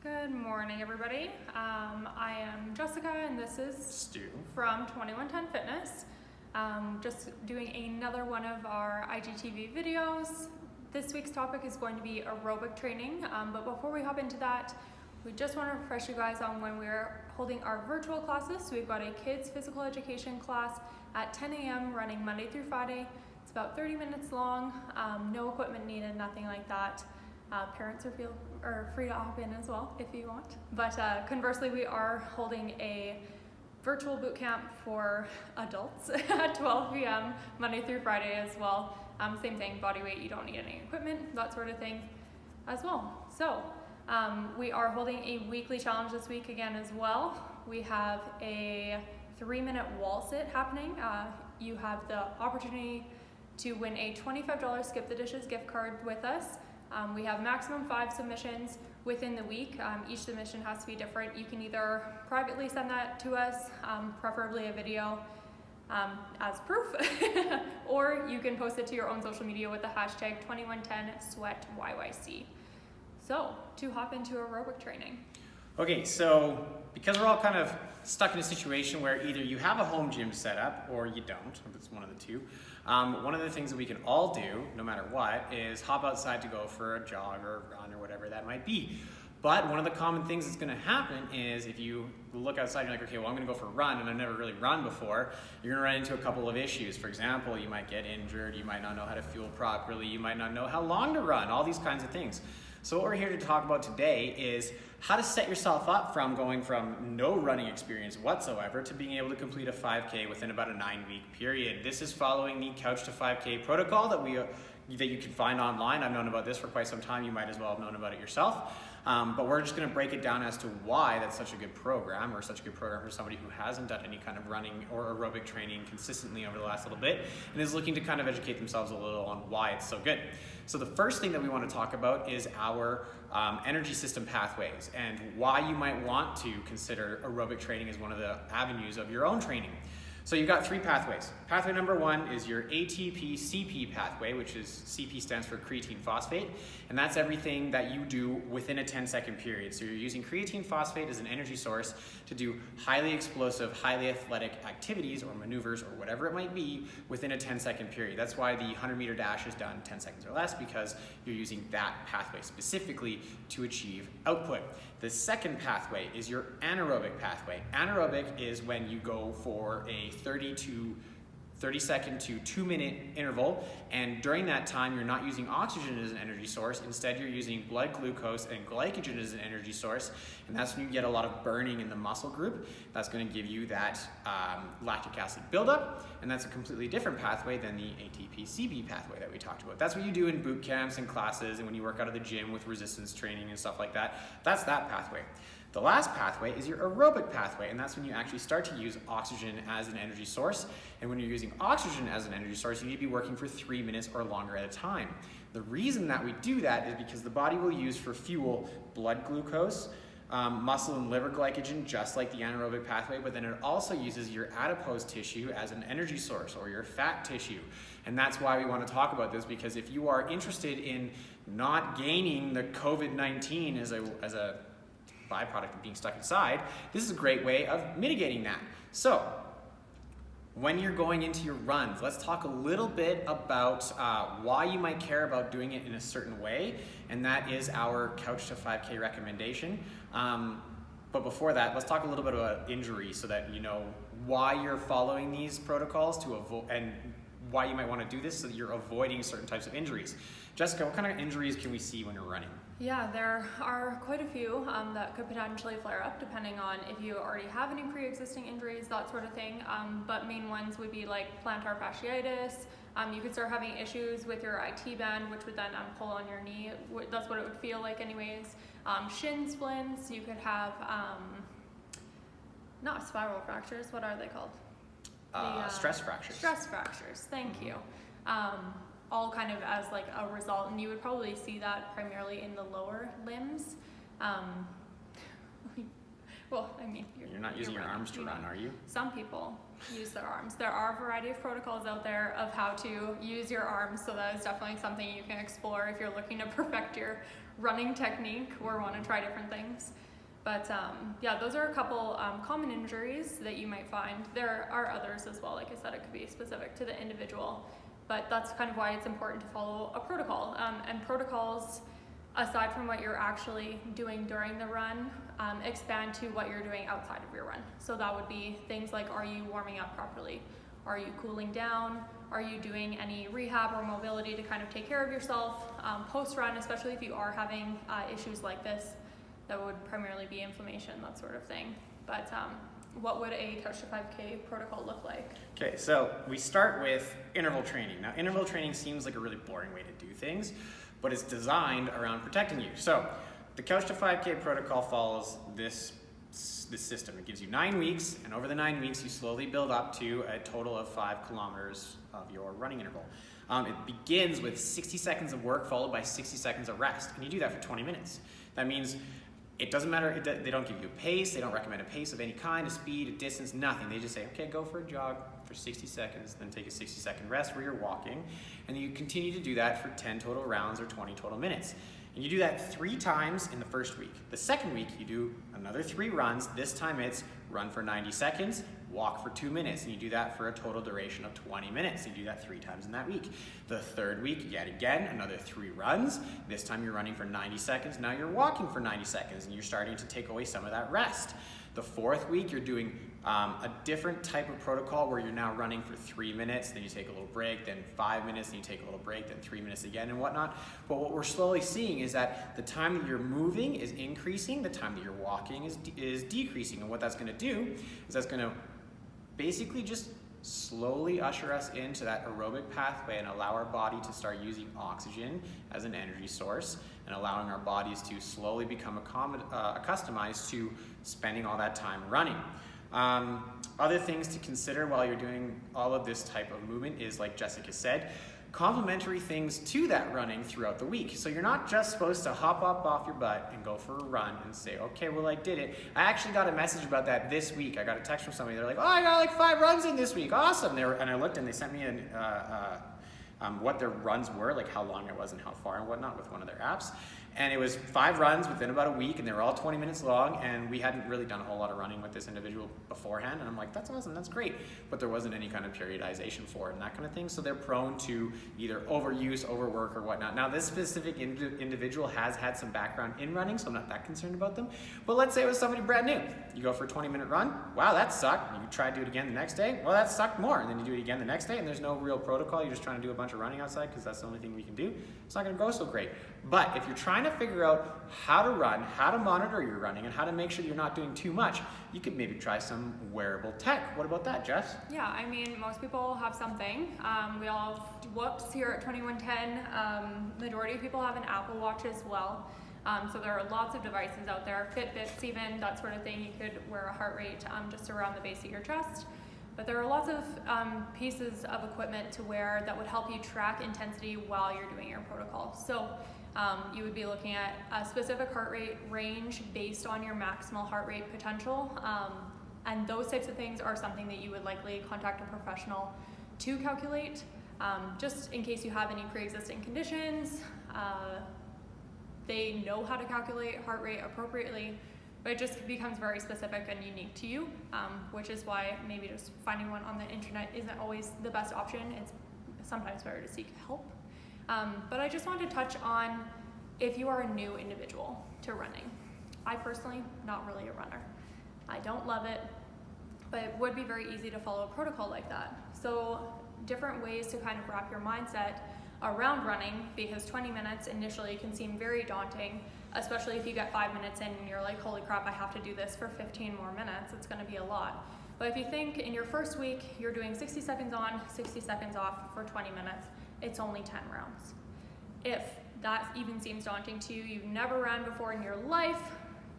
Good morning, everybody. I am Jessica, and this is Stu from 2110 Fitness. Just doing another one of our IGTV videos. This week's topic is going to be aerobic training, but before we hop into that, we just want to refresh you guys on when we're holding our virtual classes. So we've got a kids physical education class at 10 a.m. running Monday through Friday. It's about 30 minutes long, no equipment needed, nothing like that. Parents are free to hop in as well if you want. But conversely, we are holding a virtual boot camp for adults at 12 p.m. Monday through Friday as well. Same thing, body weight, you don't need any equipment, that sort of thing as well. So we are holding a weekly challenge this week again as well. We have a 3-minute wall sit happening. You have the opportunity to win a $25 Skip the Dishes gift card with us. We have maximum 5 submissions within the week. Each submission has to be different. You can either privately send that to us, preferably a video as proof, or you can post it to your own social media with the hashtag 2110SweatYYC. So, to hop into aerobic training. Okay, so because we're all kind of stuck in a situation where either you have a home gym set up or you don't, if it's one of the two, one of the things that we can all do, no matter what, is hop outside to go for a jog or run or whatever that might be. But one of the common things that's going to happen is if you look outside and you're like, okay, well, I'm going to go for a run and I've never really run before, you're going to run into a couple of issues. For example, you might get injured, you might not know how to fuel properly, you might not know how long to run, all these kinds of things. So what we're here to talk about today is how to set yourself up from going from no running experience whatsoever to being able to complete a 5K within about a 9-week period. This is following the Couch to 5K protocol that you can find online. I've known about this for quite some time. You might as well have known about it yourself. But we're just going to break it down as to why that's such a good program, or such a good program for somebody who hasn't done any kind of running or aerobic training consistently over the last little bit and is looking to kind of educate themselves a little on why it's so good. So the first thing that we want to talk about is our energy system pathways and why you might want to consider aerobic training as one of the avenues of your own training. So you've got 3 pathways. Pathway number 1 is your ATP-CP pathway, which is CP stands for creatine phosphate, and that's everything that you do within a 10-second period. So you're using creatine phosphate as an energy source to do highly explosive, highly athletic activities or maneuvers or whatever it might be within a 10-second period. That's why the 100-meter dash is done 10 seconds or less, because you're using that pathway specifically to achieve output. The second pathway is your anaerobic pathway. Anaerobic is when you go for a 30 second to 2-minute interval, and during that time you're not using oxygen as an energy source. Instead, you're using blood glucose and glycogen as an energy source, and that's when you get a lot of burning in the muscle group. That's going to give you that lactic acid buildup, and that's a completely different pathway than the ATP-CP pathway that we talked about. That's what you do in boot camps and classes and when you work out of the gym with resistance training and stuff like that. That's that pathway. The last pathway is your aerobic pathway, and that's when you actually start to use oxygen as an energy source. And when you're using oxygen as an energy source, you need to be working for 3 minutes or longer at a time. The reason that we do that is because the body will use for fuel blood glucose, muscle and liver glycogen, just like the anaerobic pathway, but then it also uses your adipose tissue as an energy source, or your fat tissue. And that's why we want to talk about this, because if you are interested in not gaining the COVID-19 as a byproduct of being stuck inside, this is a great way of mitigating that. So, when you're going into your runs, let's talk a little bit about why you might care about doing it in a certain way, and that is our Couch to 5K recommendation. But before that, let's talk a little bit about injury so that you know why you're following these protocols to avoid, and why you might want to do this so that you're avoiding certain types of injuries. Jessica, what kind of injuries can we see when you're running? Yeah, there are quite a few that could potentially flare up depending on if you already have any pre-existing injuries, that sort of thing. But main ones would be like plantar fasciitis. You could start having issues with your IT band, which would then pull on your knee. That's what it would feel like anyways. Shin splints. You could have, not spiral fractures, what are they called? Stress fractures. Stress fractures, thank you. All kind of as like a result, and you would probably see that primarily in the lower limbs. Well, I mean, You're not using your running, arms to run, are you? Some people use their arms. There are a variety of protocols out there of how to use your arms, so that is definitely something you can explore if you're looking to perfect your running technique or want to try different things. But yeah, those are a couple common injuries that you might find. There are others as well. Like I said, it could be specific to the individual, but that's kind of why it's important to follow a protocol. And protocols, aside from what you're actually doing during the run, expand to what you're doing outside of your run. So that would be things like, are you warming up properly? Are you cooling down? Are you doing any rehab or mobility to kind of take care of yourself post-run, especially if you are having issues like this? That would primarily be inflammation, that sort of thing. But what would a Couch to 5K protocol look like? Okay, so we start with interval training. Now, interval training seems like a really boring way to do things, but it's designed around protecting you. So the Couch to 5K protocol follows this system. It gives you 9 weeks, and over the 9 weeks, you slowly build up to a total of 5 kilometers of your running interval. It begins with 60 seconds of work followed by 60 seconds of rest, and you do that for 20 minutes. That means it doesn't matter, they don't give you a pace, they don't recommend a pace of any kind, a speed, a distance, nothing. They just say, okay, go for a jog for 60 seconds, then take a 60-second rest where you're walking, and you continue to do that for 10 total rounds or 20 total minutes. And you do that 3 times in the first week. The second week, you do another 3 runs. This time it's run for 90 seconds, walk for 2 minutes, and you do that for a total duration of 20 minutes. You do that 3 times in that week. The third week, yet again, another 3 runs. This time you're running for 90 seconds. Now you're walking for 90 seconds, and you're starting to take away some of that rest. The fourth week, you're doing a different type of protocol where you're now running for 3 minutes, then you take a little break, then 5 minutes, then you take a little break, then 3 minutes again and whatnot. But what we're slowly seeing is that the time that you're moving is increasing, the time that you're walking is decreasing. And what that's gonna do is that's gonna basically just slowly usher us into that aerobic pathway and allow our body to start using oxygen as an energy source and allowing our bodies to slowly become accustomed to spending all that time running. Other things to consider while you're doing all of this type of movement is, like Jessica said, complementary things to that running throughout the week. So you're not just supposed to hop up off your butt and go for a run and say, okay, well, I did it. I actually got a message about that this week. I got a text from somebody. They're like, oh, I got like 5 runs in this week. Awesome. And I looked and they sent me what their runs were, like how long it was and how far and whatnot with one of their apps. And it was 5 runs within about a week, and they were all 20 minutes long, and we hadn't really done a whole lot of running with this individual beforehand, and I'm like, that's awesome, that's great. But there wasn't any kind of periodization for it and that kind of thing, so they're prone to either overuse, overwork, or whatnot. Now, this specific individual has had some background in running, so I'm not that concerned about them. But let's say it was somebody brand new. You go for a 20-minute run, wow, that sucked. You try to do it again the next day, well, that sucked more. And then you do it again the next day, and there's no real protocol. You're just trying to do a bunch of running outside because that's the only thing we can do. It's not gonna go so great. But if you're trying to figure out how to run, how to monitor your running, and how to make sure you're not doing too much, you could maybe try some wearable tech. What about that, Jess? Yeah, I mean, most people have something. We all have Whoops here at 2110. Majority of people have an Apple Watch as well. So there are lots of devices out there, Fitbits even, that sort of thing. You could wear a heart rate just around the base of your chest. But there are lots of pieces of equipment to wear that would help you track intensity while you're doing your protocol. So you would be looking at a specific heart rate range based on your maximal heart rate potential. And those types of things are something that you would likely contact a professional to calculate, just in case you have any pre-existing conditions. They know how to calculate heart rate appropriately, but it just becomes very specific and unique to you, which is why maybe just finding one on the internet isn't always the best option. It's sometimes better to seek help. But I just wanted to touch on if you are a new individual to running. I personally, not really a runner. I don't love it, but it would be very easy to follow a protocol like that. So different ways to kind of wrap your mindset around running, because 20 minutes initially can seem very daunting, especially if you get 5 minutes in and you're like, holy crap, I have to do this for 15 more minutes. It's gonna be a lot. But if you think in your first week, you're doing 60 seconds on, 60 seconds off for 20 minutes, it's only 10 rounds. If that even seems daunting to you, you've never ran before in your life,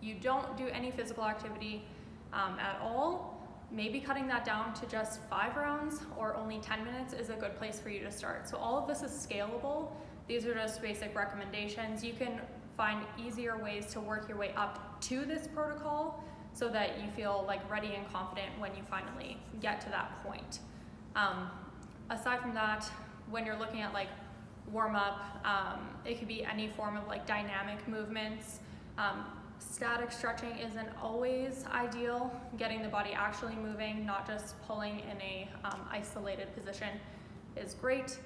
you don't do any physical activity at all, maybe cutting that down to just 5 rounds or only 10 minutes is a good place for you to start. So all of this is scalable. These are just basic recommendations. You can find easier ways to work your way up to this protocol. so that you feel like ready and confident when you finally get to that point. Aside from that, when you're looking at like warm up, it could be any form of like dynamic movements. Static stretching isn't always ideal. Getting the body actually moving, not just pulling in a isolated position, is great.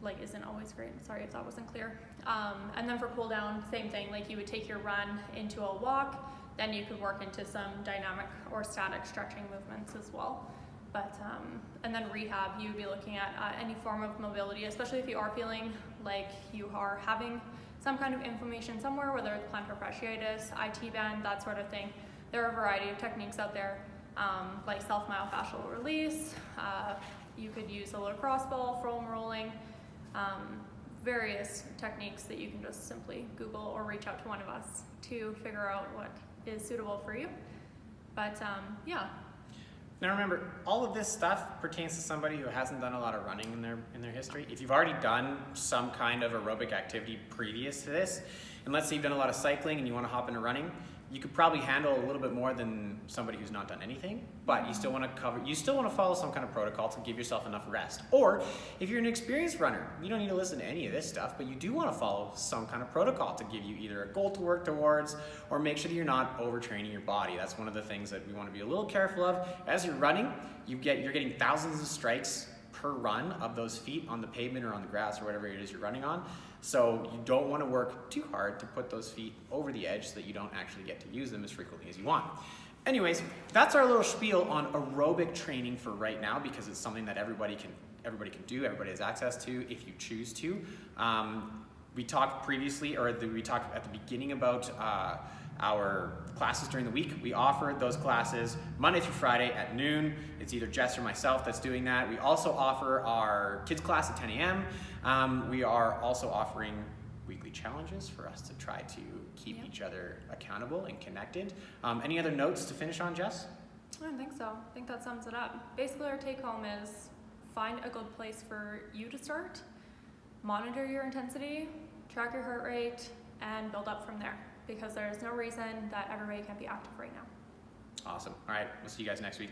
Like, isn't always great. Sorry if that wasn't clear. And then for cool down, same thing. Like, you would take your run into a walk, then you could work into some dynamic or static stretching movements as well. But and then rehab, you'd be looking at any form of mobility, especially if you are feeling like you are having some kind of inflammation somewhere, whether it's plantar fasciitis, IT band, that sort of thing. There are a variety of techniques out there, like self-myofascial release. You could use a lacrosse ball, foam rolling, various techniques that you can just simply Google or reach out to one of us to figure out what is suitable for you. But yeah. Now remember, all of this stuff pertains to somebody who hasn't done a lot of running in their history. If you've already done some kind of aerobic activity previous to this, and let's say you've done a lot of cycling and you want to hop into running, you could probably handle a little bit more than somebody who's not done anything, but you still want to follow some kind of protocol to give yourself enough rest. Or if you're an experienced runner, you don't need to listen to any of this stuff, but you do want to follow some kind of protocol to give you either a goal to work towards or make sure that you're not overtraining your body. That's one of the things that we want to be a little careful of. As you're running, you're getting thousands of strikes per run of those feet on the pavement or on the grass or whatever it is you're running on. So you don't want to work too hard to put those feet over the edge so that you don't actually get to use them as frequently as you want. Anyways, that's our little spiel on aerobic training for right now, because it's something that everybody can do, everybody has access to if you choose to. We talked previously, we talked at the beginning about our classes during the week. We offer those classes Monday through Friday at noon. It's either Jess or myself that's doing that. We also offer our kids class at 10 a.m. We are also offering weekly challenges for us to try to keep each other accountable and connected. Any other notes to finish on, Jess? I don't think so. I think that sums it up. Basically, our take home is find a good place for you to start, monitor your intensity, track your heart rate, and build up from there, because there's no reason that everybody can't be active right now. Awesome. All right, we'll see you guys next week.